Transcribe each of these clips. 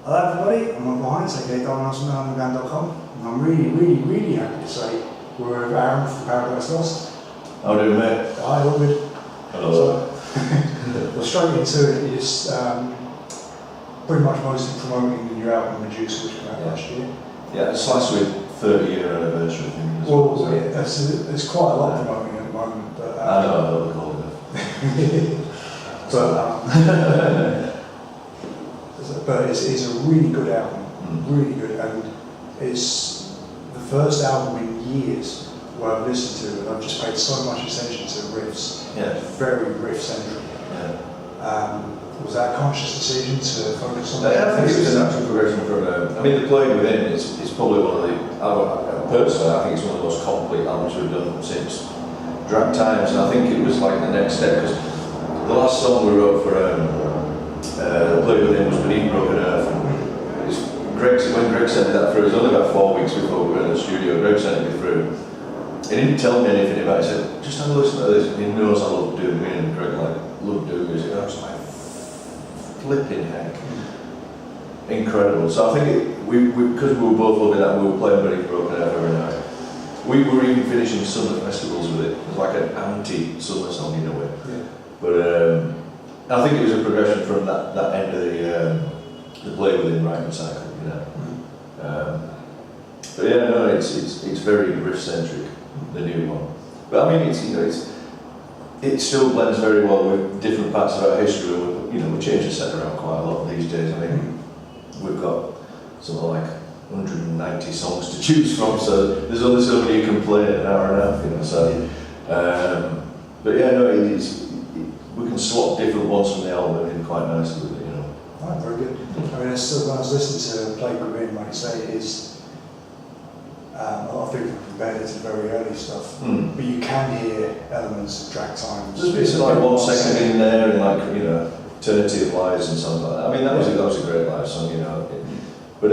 Hello everybody, I'm Uncle Heinz, aka DonAlsonBand.com, and I'm really happy to say we're with Aaron from Paradise Lost. How do you, mate? Hi, all good. Hello. So, we're straight into it. It's pretty much mostly promoting the new album Medusa, which came out last year. Yeah, it's last week, 30-year anniversary thing. Well, so. It's quite a lot of promoting at the moment. But, I know, I don't recall it. But it's a really good album, really good, and it's the first album in years where I've listened to, and I've just paid so much attention to riffs. Yeah. Very riff-centric. Yeah. Was that a conscious decision to focus on that? I think it was a natural progression from, I mean, The Plague Within is probably one of the, personally, I think it's one of the most complete albums we've done since Drag Times, and I think it was like the next step, because the last song we wrote for The Plague Within was Beneath Broken Earth. When Greg sent me that through, it was only about 4 weeks before we were in the studio. Greg sent it me through. He didn't tell me anything about it. He said, just have a listen to this. He knows I love doing music, and Greg loved doing music. I was like, flipping heck. Incredible. So I think because we were both loving that, we were playing Beneath Broken Earth every night. We were even finishing summer festivals with it. It was like an anti-summer song in a way. Yeah. But I think it was a progression from that end of the Play Within writing cycle, you know. But yeah, no, it's very riff-centric, the new one. But I mean, it still blends very well with different parts of our history. We change the set around quite a lot these days. I mean, we've got something like 190 songs to choose from, so there's only so many you can play in an hour and a half, you know. So, but yeah, no, we can swap different ones from the album in quite nicely with it, you know. Oh, very good. I mean, when I was listening to Play Within, like you say, it is a lot of people compared it to very early stuff, but you can hear elements of Drag Times. It's like 1 second in there, and like, you know, Eternity of Lies and something like that. I mean, that was a great live song, you know. But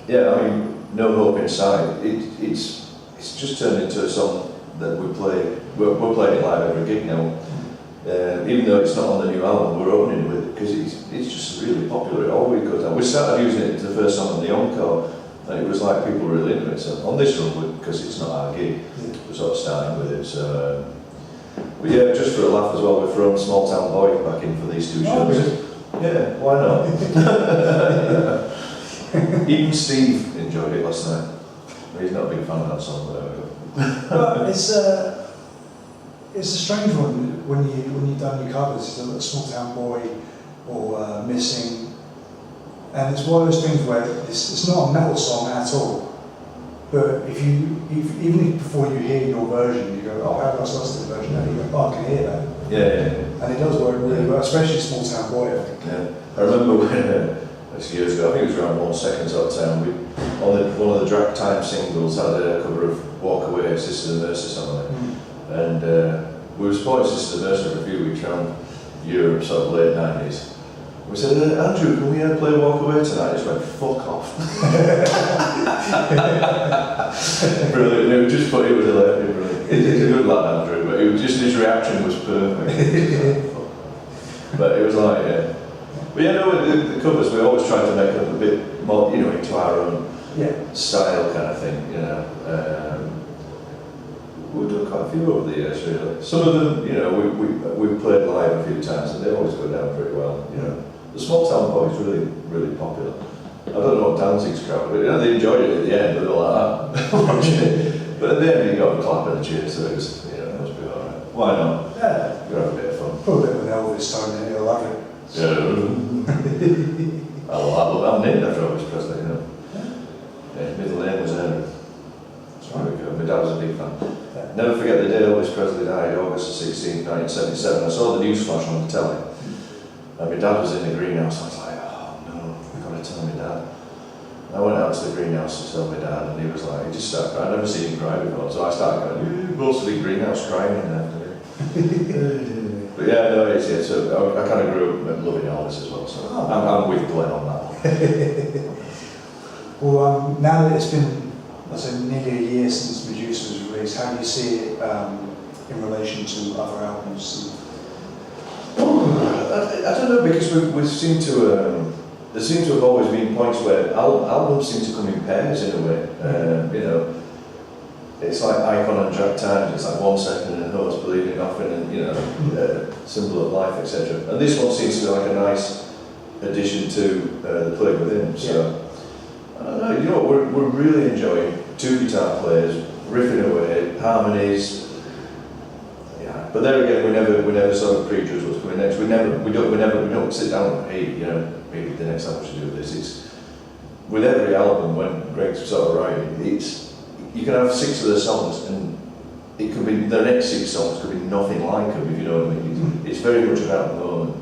yeah, I mean, No Hope Inside. It's just turned into a song that we play. We're playing it live every gig now. Even though it's not on the new album, we're opening with it because it's just really popular. It always goes down. We started using it the first song on the encore, and it was like people were really into it. So on this one, because it's not our gig, we're sort of starting with it. So, but yeah, just for a laugh as well, we're throwing Small Town Boy back in for these two shows. Yeah, why not? Even Steve enjoyed it last night. He's not a big fan of that song, but it's a strange one when you've done your covers, a Small Town Boy or Missing, and it's one of those things where it's not a metal song at all. But even if before you hear your version, you go, oh, Paradise Lost the version, and you go, oh, I can hear that. Yeah. And it does work really well, especially Small Town Boy, I think. Yeah. I remember when, years ago, I think it was around 1 second sort of time, one of the Drag Time singles had a cover of Walk Away, Sister and Mercy song on it. And we were supporting Sister and Mercy for a few weeks around Europe, sort of late 90s. We said, Andrew, can we play Walk Away tonight? He just went, fuck off. Brilliant. It was hilarious, brilliant. He's a good lad, Andrew, but his reaction was perfect. But it was like, yeah. But yeah, no, the covers, we always try to make them a bit more, you know, into our own style kind of thing, you know. We've done quite a few over the years, really. Some of them, you know, we've played live a few times, and they always go down pretty well, you know. The Small Town Boy is really popular. I don't know what Danzig's crowd, but you know, they enjoyed it at the end, they were like that. But at the end, you got a clap and a cheer, so it was, you know, it must be alright. Why not? Yeah. You're having a bit of fun. Put a bit of an Elvis tone in it, you'll love it. Yeah. I'm named after Elvis Presley, you know. Yeah, his middle name was Aaron. That's right. My dad was a big fan. Yeah. Never forget the day Elvis Presley died, August 16, 1977. I saw the news flash on the telly. And my dad was in the greenhouse. I was like, oh no, I've got to tell my dad. And I went out to the greenhouse to tell my dad, and he was like, he just started crying. I'd never seen him cry before, so I started going, most of the greenhouse crying in there. But yeah, no, so I kind of grew up loving Elvis as well, so I'm with Glenn on that one. Well, now that it's been, let's say, nearly a year since Medusa was released, how do you see it in relation to other albums? I don't know, because we seem to there seem to have always been points where albums seem to come in pairs in a way. You know, it's like Icon and Drag Times. It's like 1 second and Host, Believing Nothing, and you know, Symbol of Life, etc. And this one seems to be like a nice addition to the Play Within. So I don't know. You know what? We're really enjoying 2 guitar players riffing away, harmonies. Yeah, but there again, we never sort of prejudge what's coming next. We don't sit down and hey, you know, maybe the next album should do this. It's with every album when Greg's sort of writing, it's you can have 6 of the songs and it could be the next 6 songs could be nothing like them, if you know what I mean. It's very much about the moment.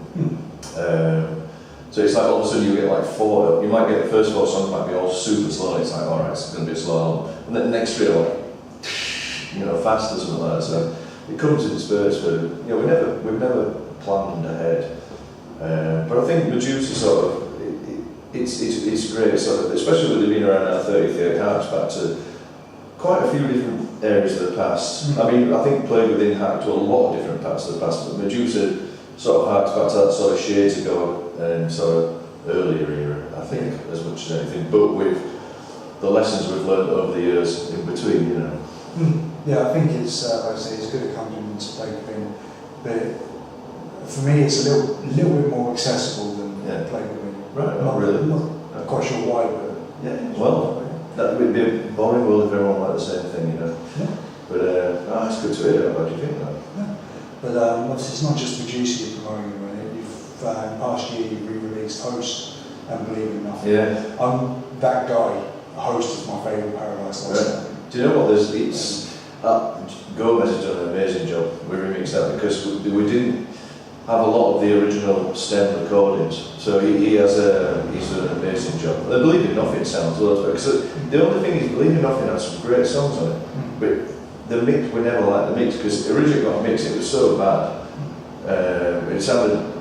So it's like all of a sudden you get like 4. You might get the first 4 songs might be all super slow. And it's like all right, it's going to be a slow album, and then the next 3 are like you know fast or something like that. So it comes in spurts, but you know we've never planned ahead. But I think Medusa sort of it's great, sort of, especially with it being around our 30th year. It harks back to quite a few different areas of the past. I mean, I think Play Within harked to a lot of different parts of the past, but Medusa sort of harks back to that sort of shades ago and sort of earlier era, I think, as much as anything. But with the lessons we've learned over the years in between, you know. Yeah, I think it's, like I say, it's good accompaniment to Play Within, but for me it's a little bit more accessible than Play Within. Right, not really. Not quite sure why, but yeah, well, that would be a boring world if everyone liked the same thing, you know. Yeah. But it's good to hear. How do you think that? Yeah. But obviously it's not just Medusa you're promoting, right? You've in past year you've re-released Host and Believing Nothing. Yeah. I'm that guy. Host is my favourite Paradise Lost album. Do you know what? Gomez has done an amazing job with remixing that because we didn't have a lot of the original stem recordings, so he's done an amazing job. And Believing Nothing sounds loads better because the only thing is Believing Nothing has some great songs on it, but the mix we never liked the mix because originally got mixed, it was so bad, it sounded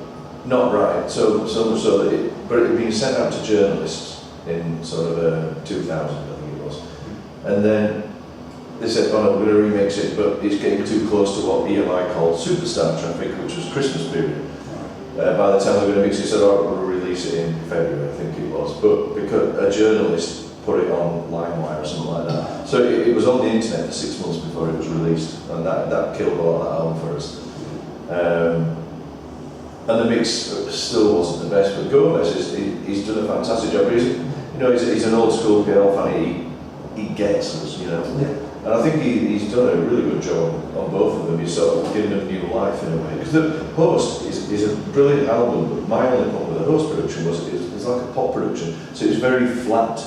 not right, so much so that but it had been sent out to journalists in sort of 2000, I think it was, and then they said, oh no, we're going to remix it, but it's getting too close to what EMI called Superstar Traffic, which was Christmas period. By the time they were going to mix it, they said, oh, we'll release it in February, I think it was. But because a journalist put it on LimeWire or something like that. So it was on the internet for 6 months before it was released, and that killed a lot of that album for us. And the mix still wasn't the best, but Gomez, he's done a fantastic job. He's an old school PL fan, he gets us, you know. Yeah. And I think he's done a really good job on both of them. He's sort of given them new life in a way. Because the Host is a brilliant album, but my only problem with the Host production was it's like a pop production, so it's very flat.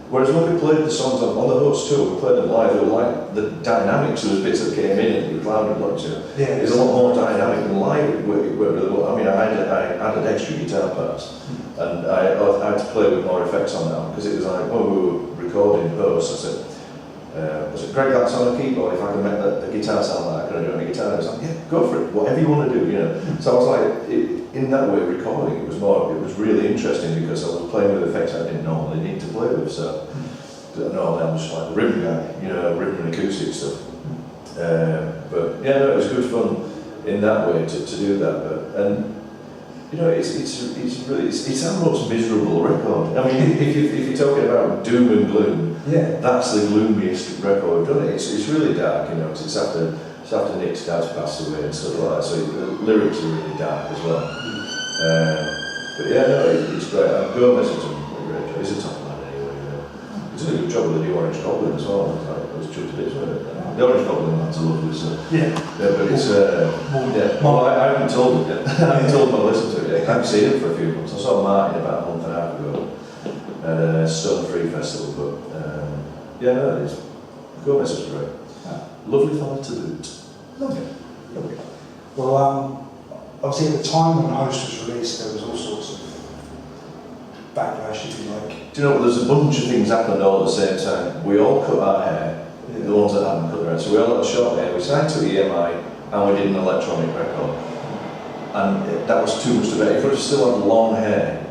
Whereas when we played the songs on the Host tour, we played them live, they were like the dynamics, there was bits that came in and it was loud and loud, you know. Yeah, it's a lot more dynamic than live. It worked really well. I mean, I added extra guitar parts, and I had to play with more effects on that because it was like, when we were recording Host, I said, Greg, that's on a keyboard, if I can make the guitar sound like that, can I do it on a guitar? I was like, yeah, go for it, whatever you want to do, you know. So I was like, in that way, recording, it was really interesting because I was playing with effects I didn't normally need to play with, so normally I'm just like the rhythm guy, you know, rhythm and acoustic stuff. But yeah, no, it was good fun in that way to do that, and you know, it's our most miserable record. I mean, if you're talking about doom and gloom, yeah, that's the gloomiest record we've done. It's really dark, you know. It's after Nick's dad's passed away and stuff like that. So the lyrics are really dark as well. But yeah, no, it's great. Gomez has done a great job. He's a top man anyway. He's done a good job with the new Orange Goblin as well. It was chucked a bit, wasn't it? The Orange Goblin man's lovely, so yeah. But it's well, I haven't told him yet. I haven't told him I listened to it yet. I haven't seen him for a few months. I saw Martin about a month and a half ago at a Stone Free Festival, but yeah, no, it's Gomez is great. Lovely fella to boot. Lovely. Well, obviously at the time when Host was released, there was all sorts of backlash, if you like. Do you know what? There's a bunch of things happened all at the same time. We all cut our hair. The ones that hadn't cut their hair. So we all had short hair. We signed to EMI and we did an electronic record. And that was too much to bear. If we still had long hair,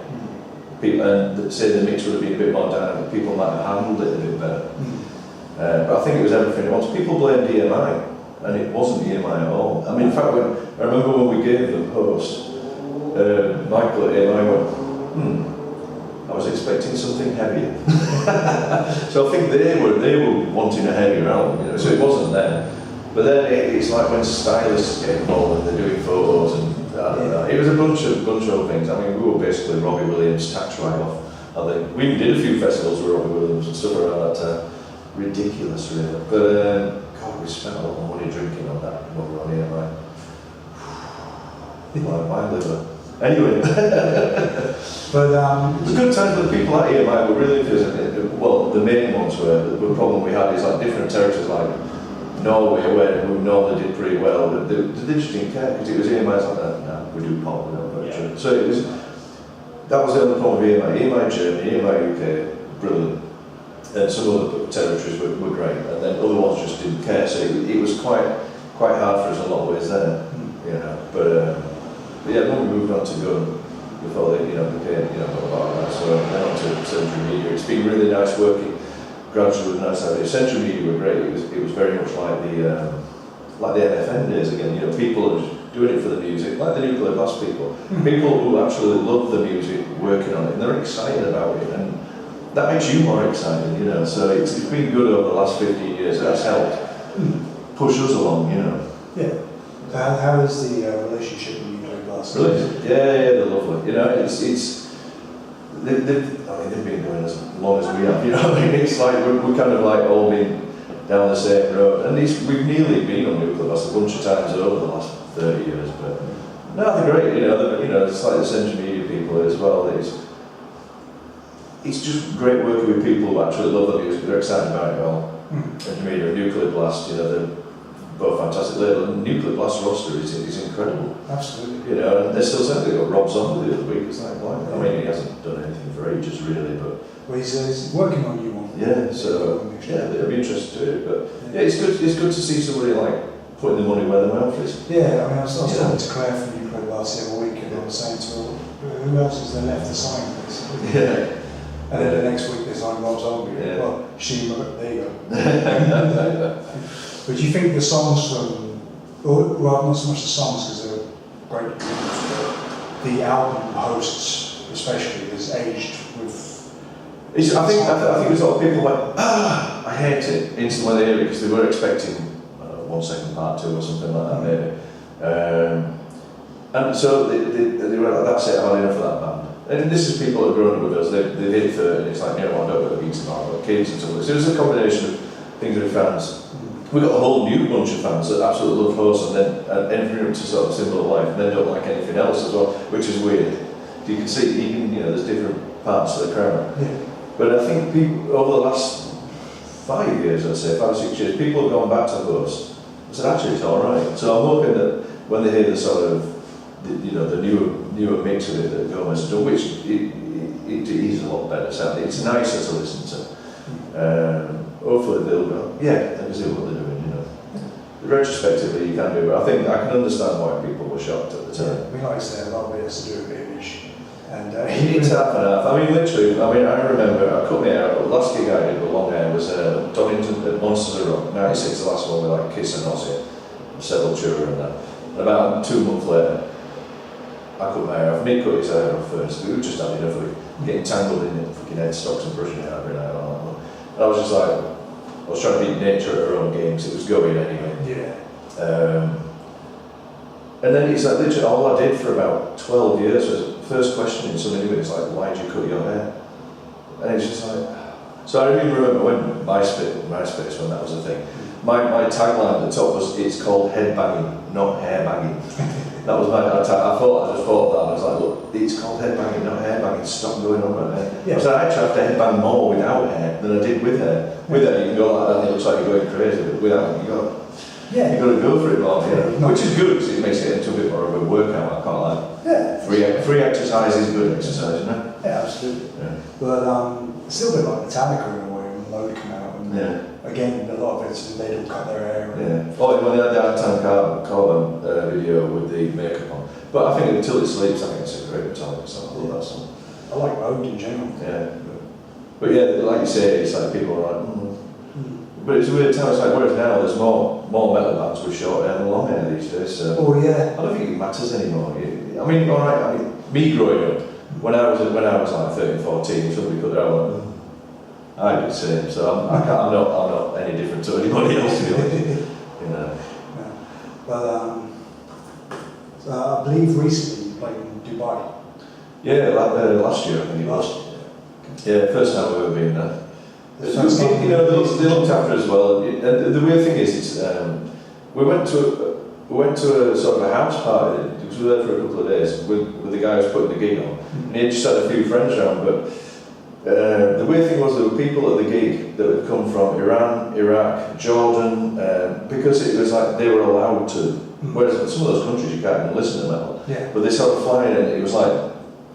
people, and say the mix would have been a bit more dynamic, people might have handled it a bit better. But I think it was everything at once. People blamed EMI, and it wasn't EMI at all. I mean, in fact, I remember when we gave them Host, Michael at EMI went, I was expecting something heavier. So I think they were wanting a heavier album, you know, so it wasn't them. But then it's like when stylists get involved and they're doing photos and it was a bunch of things. I mean, we were basically Robbie Williams' tax write-off. I think we did a few festivals with Robbie Williams and stuff around that time. Ridiculous, really. But God, we spent a lot of money drinking on that when we were on EMI. My liver. Anyway. But it was a good time for the people at EMI. Were really enthusiastic. Well, the main ones were. The problem we had is like different territories, like Norway, where we normally did pretty well. But they just didn't care because it was EMI's like that. No, we do pop, we don't virtual. So it was. That was the only problem with EMI. EMI Germany, EMI UK, brilliant. And some other territories were great, and then other ones just didn't care. So it was quite hard for us in a lot of ways there, you know. But yeah, then we moved on to go before they, became, got about that. So then on to Central Media. It's been really nice working gradually with nice ideas. Central Media were great. It was very much like the NFN days again. You know, people are doing it for the music, like the Nuclear Blast people. People who actually love the music, working on it, and they're excited about it. And that makes you more excited, you know. So it's been good over the last 15 years. That's helped push us along, you know. Yeah. So how is the relationship with Nuclear Blast? Brilliant. Yeah, they're lovely. You know, they've been doing as long as we have. You know, I mean, it's like we're kind of like all been down the same road, and we've nearly been on Nuclear Blast a bunch of times over the last 30 years. But no, they're great. You know, it's like the Central Media people as well. It's just great working with people who actually love the music, they're excited about it all. And Media, Nuclear Blast, you know, they're both fantastic label. And Nuclear Blast roster is incredible. Absolutely. You know, and they're still saying they got Rob Zombie the other week. It's like, why? I mean, he hasn't done anything for ages, really, but. Well, he's working on you one. Yeah, so they'll be interested to it. But yeah, it's good to see somebody like putting the money where their mouth is. Yeah, I mean, I was talking to Claire from Nuclear Blast the other week, and I was saying to her, who else is there left to sign this? Yeah. And then the next week they signed Rob Zombie. Yeah. Well, there you go. But do you think the songs from, well, not so much the songs because they're great, but the album hosts especially has aged with. I think there's a lot of people like, I hate it instantly when they hear it because they were expecting 1 second part 2 or something like that maybe. And so they were like, that's it, I've had enough of that band. And this is people that have grown up with us, they've hit 30 and it's like, I don't go to the beats tomorrow, I've got kids and stuff like that. So it was a combination of things with fans. We got a whole new bunch of fans that absolutely love hosts and then entering into sort of symbol of life and then don't like anything else as well, which is weird. You can see, there's different parts of the crowd. Yeah. But I think people, over the last 5 years, I'd say, 5 or 6 years, people have gone back to host and said, actually, it's alright. So I'm hoping that when they hear the sort of, the newer mix of it that Gomez has done, which it is a lot better sounding. It's nicer to listen to. Hopefully they'll go, yeah, let me see what they're doing, you know. Retrospectively, you can do it, but I think I can understand why people were shocked at the time. Yeah, we like to say a lot of it has to do with image. And it's half and half. I mean, literally, I remember, I cut my hair, the last gig I did with long hair was Donington at Monsters of Rock, 96, the last one with like Kiss and Ozzy, Sepultura and that. And about 2 months later, I cut my hair off. Nick cut his hair off first. We were just having enough of it, getting tangled in it, fucking headstocks and brushing it out every night. And I was just like, I was trying to beat nature at her own games. It was going anyway. Yeah. And then it's like literally all I did for about 12 years was first questioning somebody was like, why did you cut your hair? And it's just like, so I really remember when MySpace when that was a thing. My tagline at the top was, it's called head banging, not hair banging. That was my just thought that. I was like, look, it's called head banging, not hair banging. Stop going on about hair. Yeah. So I actually have to head bang more without hair than I did with hair. With hair, you can go like that and it looks like you're going crazy, but without it, you've got to go for it more, which is good because it makes it into a bit more of a workout. I can't lie. Yeah. Free exercise is good exercise, isn't it? Yeah, absolutely. Yeah. But it's still a bit like Metallica in a way when Load came out. And again, a lot of it's they don't cut their hair. Oh, when they had the Hard Time Carbon video with the makeup on. But I think Until It Sleeps, I think it's a great Metallica song. I love that song. I like Load in general. Yeah. But yeah, like you say, it's like people are like, But it's a weird time. It's like, whereas now there's more metal bands with short hair than long hair these days. So yeah. I don't think it matters anymore. I mean, alright, me growing up, when I was like 13, 14, if somebody put their album, I do the same. So I'm not any different to anybody else, to be honest. You know. Yeah. But so I believe recently you played in Dubai. Yeah, last year I think it was. Yeah, first time I've ever been there. You know, they looked after us well. And the weird thing is, we went to a sort of a house party because we were there for a couple of days with the guy who was putting the gig on. And he had just had a few friends around, but the weird thing was there were people at the gig that had come from Iran, Iraq, Jordan, because it was like they were allowed to. Whereas in some of those countries you can't even listen to metal. Yeah. But they sort of fly in, and it was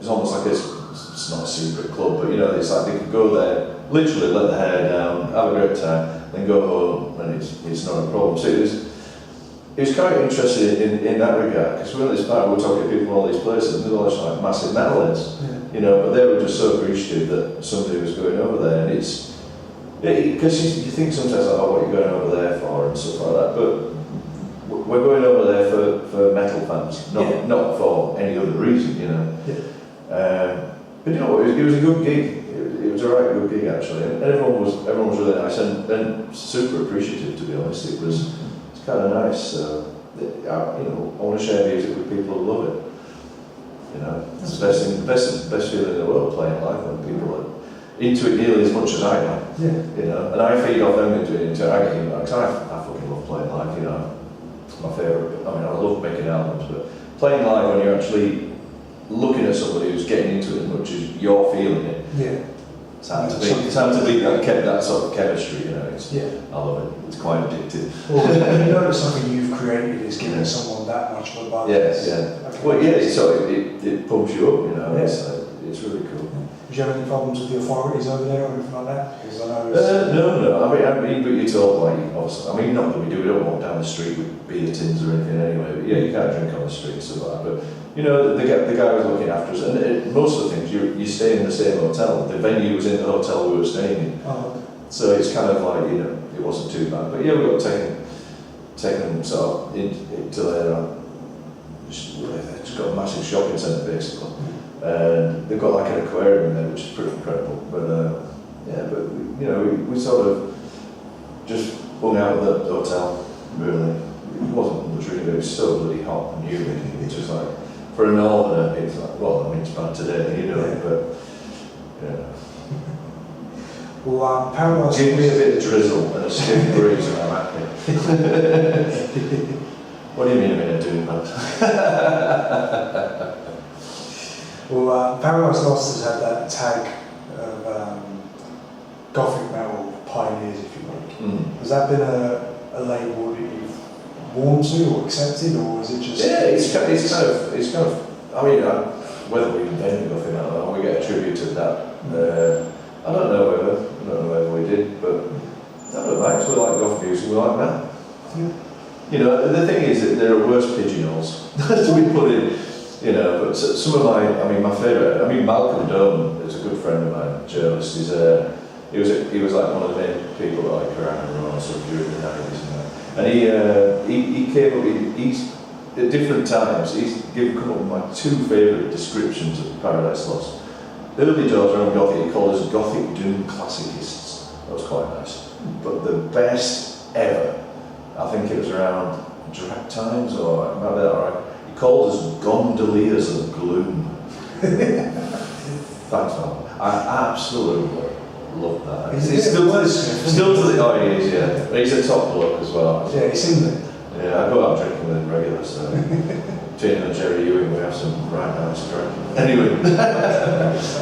almost like it's not a secret club, but you know, it's like they could go there, literally let the hair down, have a great time, then go home, and it's not a problem. So it was quite interesting in that regard, because we were at this party, we were talking to people from all these places, and they were all just like massive metalheads, you know, but they were just so appreciative that somebody was going over there, and because you think sometimes like, oh, what are you going over there for, and stuff like that, but we're going over there for metal fans, not for any other reason, you know. But you know what, it was a good gig. It was a right good gig actually, and everyone was really nice and super appreciative, to be honest. It's kind of nice. You know, I want to share music with people who love it. You know, it's the best feeling in the world, playing live when people are into it nearly as much as I am. You know, and I feed off them into it. I get because I fucking love playing live. You know, it's my favourite. I mean, I love making albums, but playing live when you're actually looking at somebody who's getting into it as much as you're feeling it. It's hard to beat that sort of chemistry, you know. I love it. It's quite addictive. Well, you know it's something you've created is giving someone that much of a buzz. Well, it pumps you up, you know. It's really cool. Did you have any problems with the authorities over there or anything like that? Because I know no. I mean, but you're told, like, obviously, I mean, not that we don't walk down the street with beer tins or anything anyway, but yeah, you can't drink on the street and stuff like that. But, you know, the guy was looking after us, and most of the things, you stay in the same hotel. The venue was in the hotel we were staying in. So it's kind of like, you know, it wasn't too bad. But yeah, we got taken sort of into their, just got a massive shopping centre basically. And they've got like an aquarium in there, which is pretty incredible. But you know, we sort of just hung out at the hotel. Really, it wasn't much really, but it was so bloody hot and humid. It's just like for a northerner, it's like, well, I mean, it's bad today, you know, but yeah. Well, Paradise. Give me a bit of drizzle and a stiff breeze, and I'm happy. What do you mean a minute doing that? Well, Paradise Lost has had that tag of gothic metal pioneers, if you like. Has that been a label that you've worn to or accepted, or is it just? Yeah, it's kind of. I mean, whether we invented gothic metal or we get attributed that, I don't know whether we did, but I don't know. We like goth music. We like that. You know, the thing is that there are worse pigeonholes to be put in. You know, but some of my favourite, Malcolm Dome is a good friend of mine, journalist. He was like one of the main people that like Aaron Aedy stuff during the 90s and he came up, he's at different times, he's come up with my two favourite descriptions of Paradise Lost. Early doors around Gothic, he called us Gothic Doom Classicists. That was quite nice. But the best ever, I think it was around Drag Times, or maybe that right. He called us Gondoliers of Gloom. Thanks, man. I absolutely love that. He's still to the oh, he is, yeah. He's a top bloke as well. Yeah, he's in there. Yeah, I go out drinking with him regular, so Tina and Jerry Ewing, we have some right nice drink. Anyway,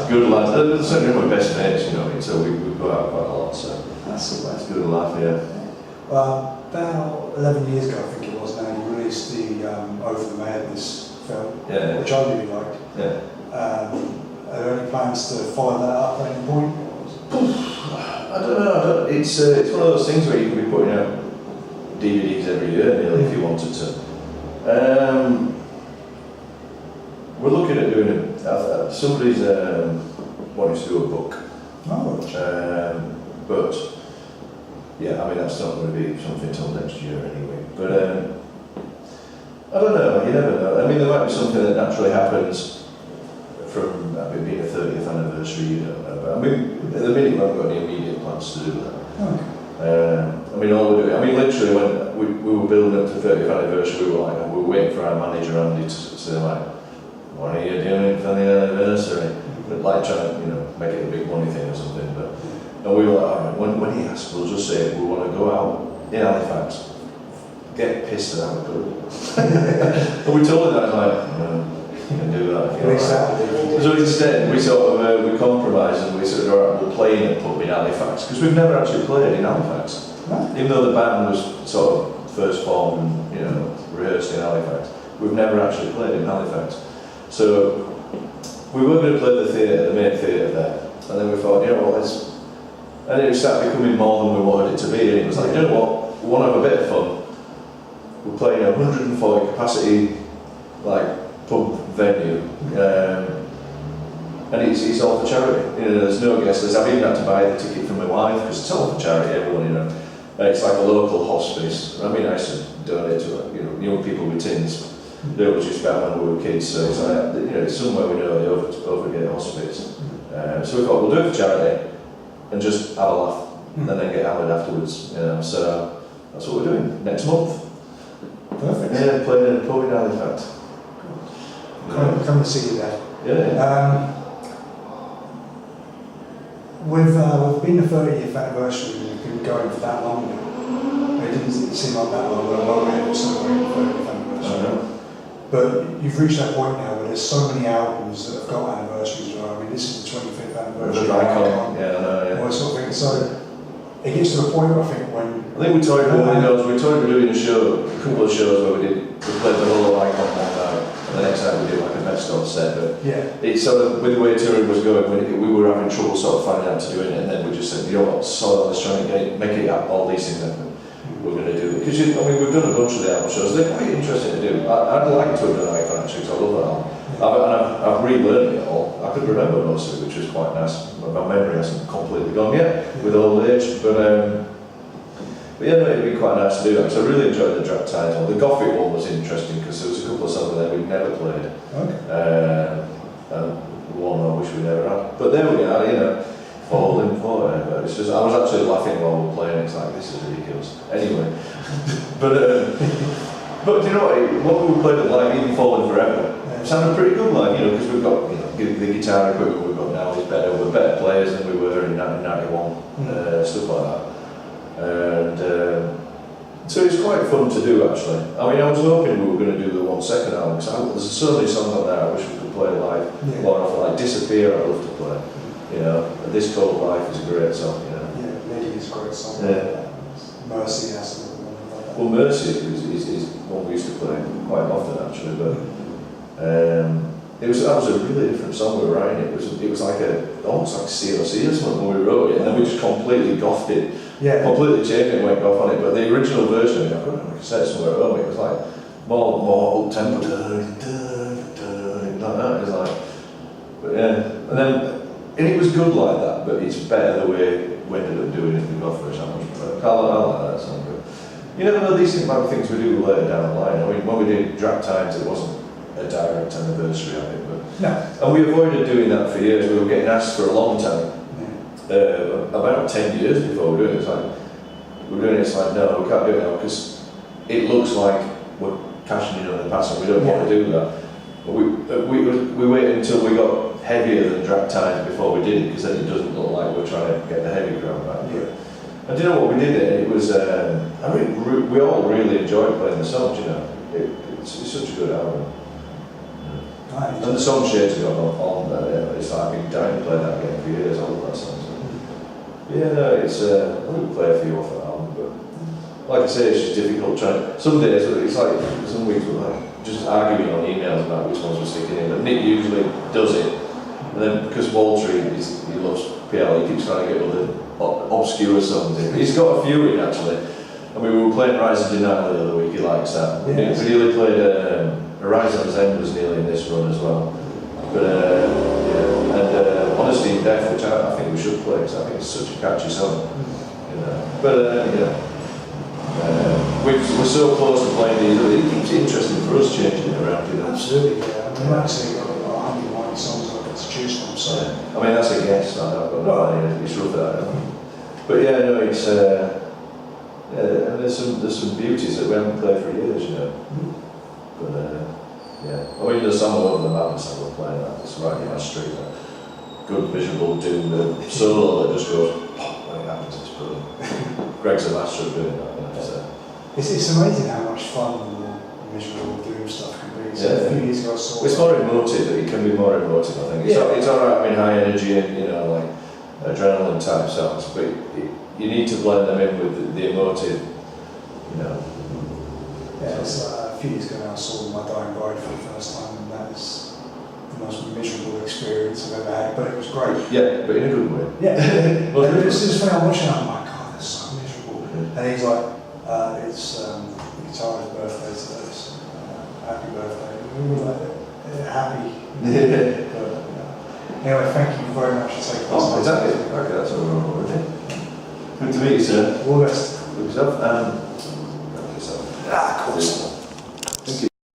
good lads. They're certainly my best mates, you know, so we go out quite a lot, so that's good laugh, yeah. Well, about 11 years ago, I think it was now, you released the Over the Madness film, which I really liked. Are there any plans to follow that up at any point? I don't know. It's one of those things where you can be putting out DVDs every year, nearly, if you wanted to. We're looking at doing it. Somebody's wanting to do a book. But yeah, I mean that's not going to be something until next year anyway. But I don't know. You never know. I mean, there might be something that naturally happens from being a 30th anniversary, you don't know. But I mean, at the minute we haven't got any immediate plans to do that. Okay. I mean, all we're doing, I mean, literally when we were building up to the 30th anniversary, we were waiting for our manager Andy to say like, what are you doing for the anniversary? But like trying to, make it a big money thing or something. But and we were like, all right, when he asked, we'll just say we want to go out in Halifax, get pissed at Halifax. And we told him that, like, you can do that if you like. So instead, we sort of we compromised and we said, all right, we'll play in a pub in Halifax, because we've never actually played in Halifax. Right. Even though the band was sort of first formed and rehearsed in Halifax, we've never actually played in Halifax. So we were going to play the theatre, the main theatre there, and then we thought, and it started becoming more than we wanted it to be, and it was like, you know what, we want to have a bit of fun. We're playing a 140 capacity pub venue, and it's all for charity. There's no guest list. I've even had to buy the ticket for my wife because it's all for charity. Everyone, and it's like a local hospice. I mean, I used to donate to young people with tins. They were just about when we were kids, so it's like it's somewhere we know the Overgate Hospice. So we thought we'll do it for charity and just have a laugh, and then get hammered afterwards. So that's what we're doing next month. Perfect. Yeah, playing in a pub in Halifax. Come and see you there. Yeah. We've been the 30th anniversary, and we've been going for that long now. It didn't seem like that long, but we're able to celebrate the 30th anniversary. But you've reached that point now where there's so many albums that have got anniversaries. I mean, this is the 25th anniversary. The icon. Yeah, I know, yeah. All this sort of thing. So it gets to a point where I think we told we were doing a couple of shows where we played the whole icon one night, and the next night we did like a best of set. But it's sort of, with the way touring was going, we were having trouble sort of finding out to doing it, and then we just said, let's try and make it all these things happen. We're going to do it. Because we've done a bunch of the album shows, they're quite interesting to do. I'd like to have done icon actually, because I love that album. I've relearned it all. I could remember most of it, which was quite nice. My memory hasn't completely gone yet with old age, but it'd be quite nice to do that. So I really enjoyed the Drag title. The Gothic one was interesting because there was a couple of songs there we'd never played. Okay. And one I wish we never had. But there we are, falling for it. But it's just, I was actually laughing while we were playing. It's like, this is ridiculous. Anyway, but do you know what we played at live, even Falling Forever, sounded pretty good live, because we've got the guitar equipment we've got now is better. We're better players than we were in 1991, stuff like that. And so it's quite fun to do actually. I mean, I was hoping we were going to do the 1 second album because there's so many songs on there I wish we could play live more often. Like Disappear, I love to play. This Cold Life is a great song. Yeah, Lady is a great song. Yeah. Mercy has something like that. Well, Mercy is one we used to play quite often actually, but that was a really different song we were writing. It was like almost like COC or something when we wrote it, and then we just completely gothed it. Yeah. Completely changed it and went off on it. But the original version, I've got it on a cassette somewhere at home, it was like more up tempo, like that. It's like, but yeah, and it was good like that, but it's better the way we ended up doing it with Goth version. I like that song. But you never know these things about things we do later down the line. I mean, when we did Drag Times, it wasn't a direct anniversary of it, but and we avoided doing that for years. We were getting asked for a long time. About 10 years before we're doing it, it's like, no, we can't do it now because it looks like we're cashing in on the past and we don't want to do that. But we waited until we got heavier than Drag Times before we did it, because then it doesn't look like we're trying to get the heavy crowd back. Yeah. And do you know what we did there? It was, we all really enjoyed playing the songs, it's such a good album. Nice. And the song Shades have got on there, it's like I've been dying to play that again for years. I love that song. Yeah, no, it's I wouldn't play a few off that album, but like I say, it's just difficult trying. Some days it's like some weeks we're like just arguing on emails about which ones we're sticking in. But Nick usually does it, and then because Walter he loves PL, he keeps trying to get all the obscure songs in. He's got a few in actually. I mean, we were playing Rise of Denial the other week. He likes that. Yes. We nearly played Horizon's End was nearly in this run as well. But and Honesty in Death, which I think we should play because I think it's such a catchy song. But we're so close to playing these. It keeps it interesting for us changing it around. Absolutely, yeah. I mean, actually got about 190 songs on So, I mean, that's a guess. I've got no idea. It's rough that. But yeah, no, it's yeah, and there's some beauties that we haven't played for years, you know. But yeah, I mean, there's some over the mountains that we're playing at. It's right in my street. Good visual doom solo that just goes pop when it happens. It's brilliant. Greg's a master of doing that. You know, so. it's amazing how much fun the visual doom stuff can be. So Yeah. a few years ago, I saw. It's more emotive. It can be more emotive. I think it's all right. I mean, high energy and like adrenaline type songs, but you need to blend them in with the emotive. Yeah, it's a few years ago now I saw My Dying Bride for the first time, and that is the most miserable experience I've ever had, but it was great. Yeah, but in a good way. Yeah, and it's just when I'm watching it, I'm like, God, that's so miserable. And he's like, it's the guitarist's birthday today, so happy birthday. And we were like, happy. But, anyway, thank you very much for taking this. Exactly. Okay, that's all we're on. Good to meet you, sir. All the best. Good stuff. Of course.